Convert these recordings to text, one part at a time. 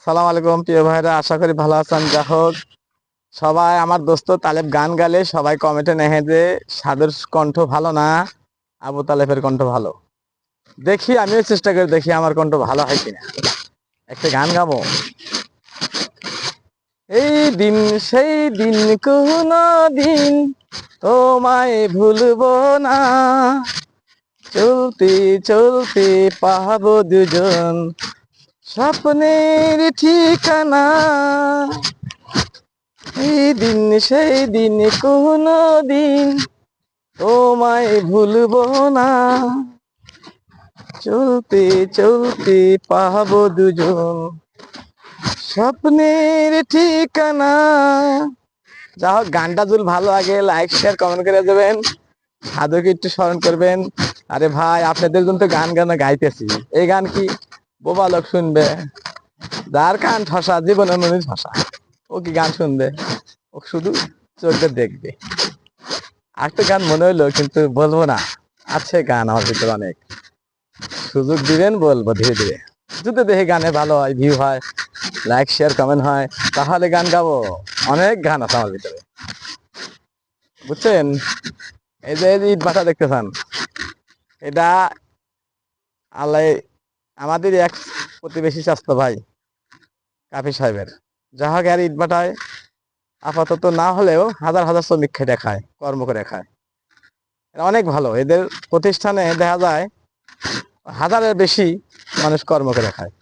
সালাম আলাইকুম প্রিয় ভাইরা, আশা করি ভালো আছেন। যা হোক, সবাই আমার দোস্ত তালেব গান গালে সবাই কমেন্টে নেহে যে সাদের কণ্ঠ ভালো না, আবু তালেবের কণ্ঠ ভালো। দেখি, আমিও চেষ্টা করে দেখি আমার কণ্ঠ ভালো হয় কিনা। একটা গান গাবো। এই দিন সেই দিন, কোন দিন তোমায় ভুলবো না। চলতে চলতে পাবো দুজন স্বপ্নের ঠিকানা। এই দিন সেই দিন, কোনো দিন তোমায় ভুলবো না। চলতে চলতে পাবো দুজন স্বপ্নের ঠিকানা। যা হোক, গানটা যদি ভালো লাগে লাইক শেয়ার কমেন্ট করে দেবেন, সাধুকে একটু স্মরণ করবেন। আরে ভাই, আপনাদের জন্য তো গান গানা গাইতেছি। এই গান কি বোবা লোক শুনবে? যার কান ঠসা, জীবনের মনে ঠসা, ও কি গান শুনবে? ও শুধু চোখে দেখবে। একটা গান মনে হইলো, কিন্তু বলবো না। আছে গান আমার ভিতরে অনেক, সুযোগ দিবেন বলবো ধীরে ধীরে। যদি দেখি গানে ভালো হয়, ভিউ হয়, লাইক শেয়ার কমেন্ট হয়, তাহলে গান গাবো। অনেক গান আছে আমার ভিতরে, বুঝছেন? এই যে ইট ভাটা দেখতেছেন, এটা আল্লাহ আমাদের এক প্রতিবেশী স্বাস্থ্য ভাই কাফি সাহেবের। যা হোক, আর ইট ভাটায় আপাতত না হলেও হাজার হাজার শ্রমিক খেটে খায়, কর্ম করে খায়। এরা অনেক ভালো। এদের প্রতিষ্ঠানে দেখা যায় হাজারের বেশি মানুষ কর্ম করে খায়।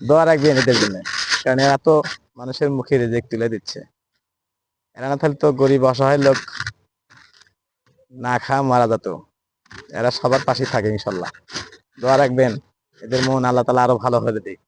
দোয়া রাখবেন এদের জন্য, কারণ এরা তো মানুষের মুখে রিজিক তুলে দিচ্ছে। এরা না থাকলে তো গরিব অসহায় লোক না খাওয়া মারা যেত। এরা সবার পাশে থাকে ইনশাল্লাহ। দোয়া রাখবেন, এদের মন আল্লাহ তাআলা আরো ভালো করে দিক।